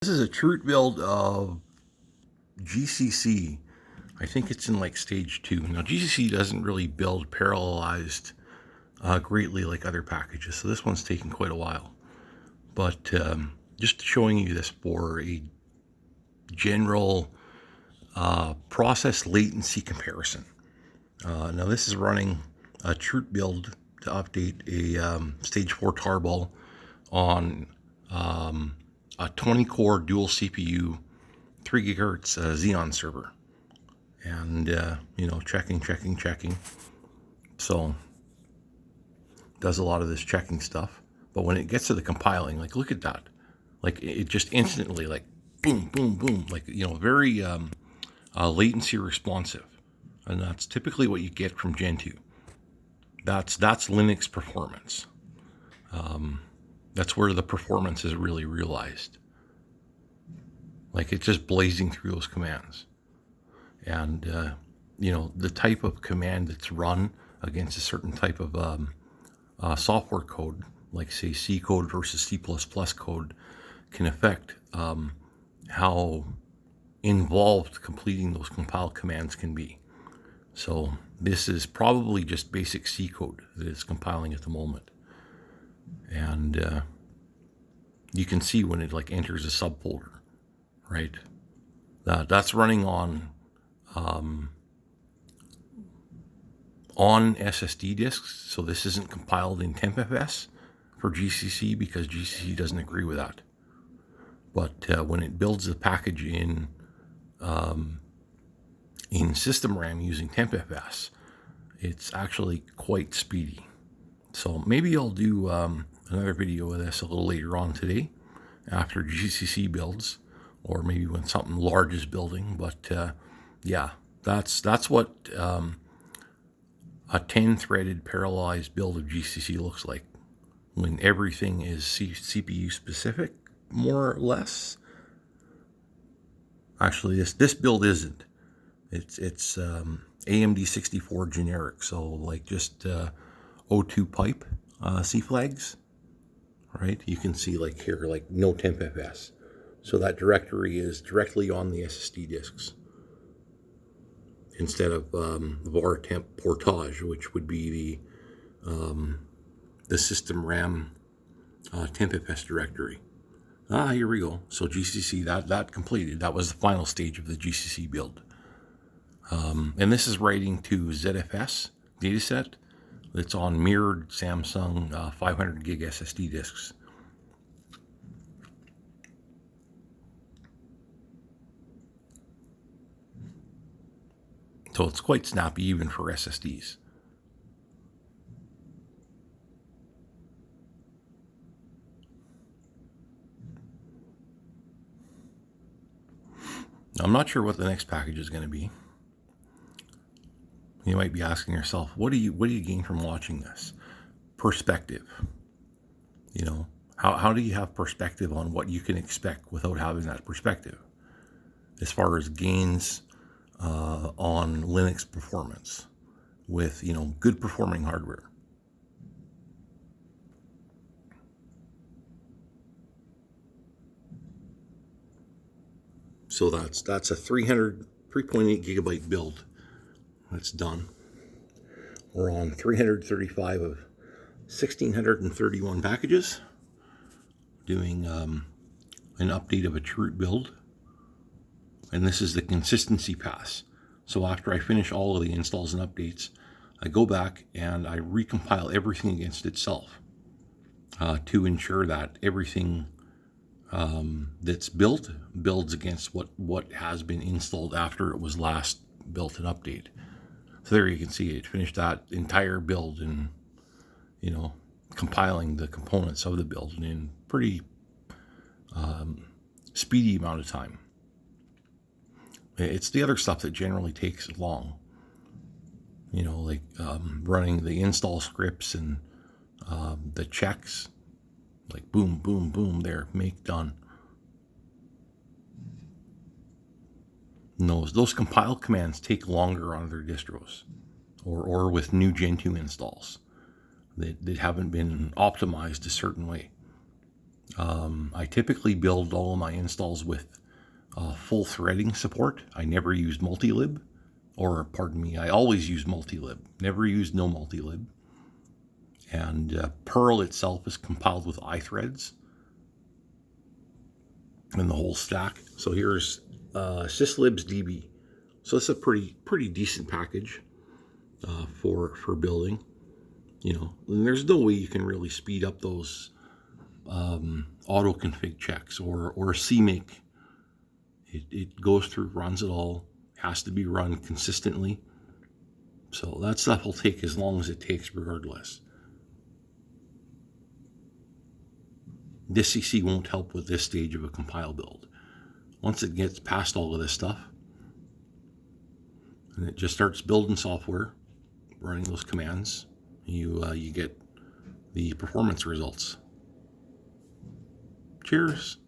This is a chroot build of GCC. I think it's in like stage 2. Now GCC doesn't really build parallelized greatly like other packages, so this one's taken quite a while. But just showing you this for a general process latency comparison. Now this is running a chroot build to update a stage 4 tarball on a 20-core dual CPU, 3 gigahertz xeon server. And, checking. So, does a lot of this checking stuff. But when it gets to the compiling, like, look at that. Like, it just instantly, like, boom, boom, boom. Like, very latency responsive. And that's typically what you get from Gentoo. That's Linux performance. That's where the performance is really realized. Like, it's just blazing through those commands. And, the type of command that's run against a certain type of software code, like, say, C code versus C++ code, can affect how involved completing those compile commands can be. So this is probably just basic C code that it's compiling at the moment. And you can see when it like enters a subfolder, right? That's running on SSD disks. So this isn't compiled in tempfs for GCC because GCC doesn't agree with that. But when it builds the package in system RAM using tempfs, it's actually quite speedy. So maybe I'll do another video of this a little later on today after GCC builds, or maybe when something large is building. But yeah, that's what a 10-threaded parallelized build of GCC looks like when everything is CPU specific, more or less. Actually, this build isn't. It's AMD 64 generic, so like just O2 pipe cflags, right? You can see like here, like no tempfs. So that directory is directly on the SSD disks instead of var temp portage, which would be the system RAM tempfs directory. Here we go. So GCC, that completed. That was the final stage of the GCC build. And this is writing to ZFS dataset that's on mirrored Samsung 500 gig SSD disks. So it's quite snappy even for SSDs. Now, I'm not sure what the next package is going to be. You might be asking yourself, what do you gain from watching this? Perspective. How do you have perspective on what you can expect without having that perspective? As far as gains on Linux performance with, good performing hardware. So that's a 3.8 gigabyte build. That's done. We're on 335 of 1,631 packages, doing an update of a chroot build. And this is the consistency pass. So after I finish all of the installs and updates, I go back and I recompile everything against itself to ensure that everything that's builds against what has been installed after it was last built and updated. So there you can see it finished that entire build and, compiling the components of the build in pretty speedy amount of time. It's the other stuff that generally takes long, like running the install scripts and the checks, like boom, boom, boom, there, make, done. And those compile commands take longer on other distros or with new Gentoo installs that haven't been optimized a certain way. I typically build all of my installs with full threading support. I never use multilib, or pardon me, I always use multilib, never use no multilib. And Perl itself is compiled with iThreads and the whole stack. So here's syslibsdb. So it's a pretty decent package for building. You know, and there's no way you can really speed up those auto config checks or CMake. It goes through, runs it all, has to be run consistently. So that stuff will take as long as it takes regardless. This CC won't help with this stage of a compile build. Once it gets past all of this stuff, and it just starts building software, running those commands, you get the performance results. Cheers.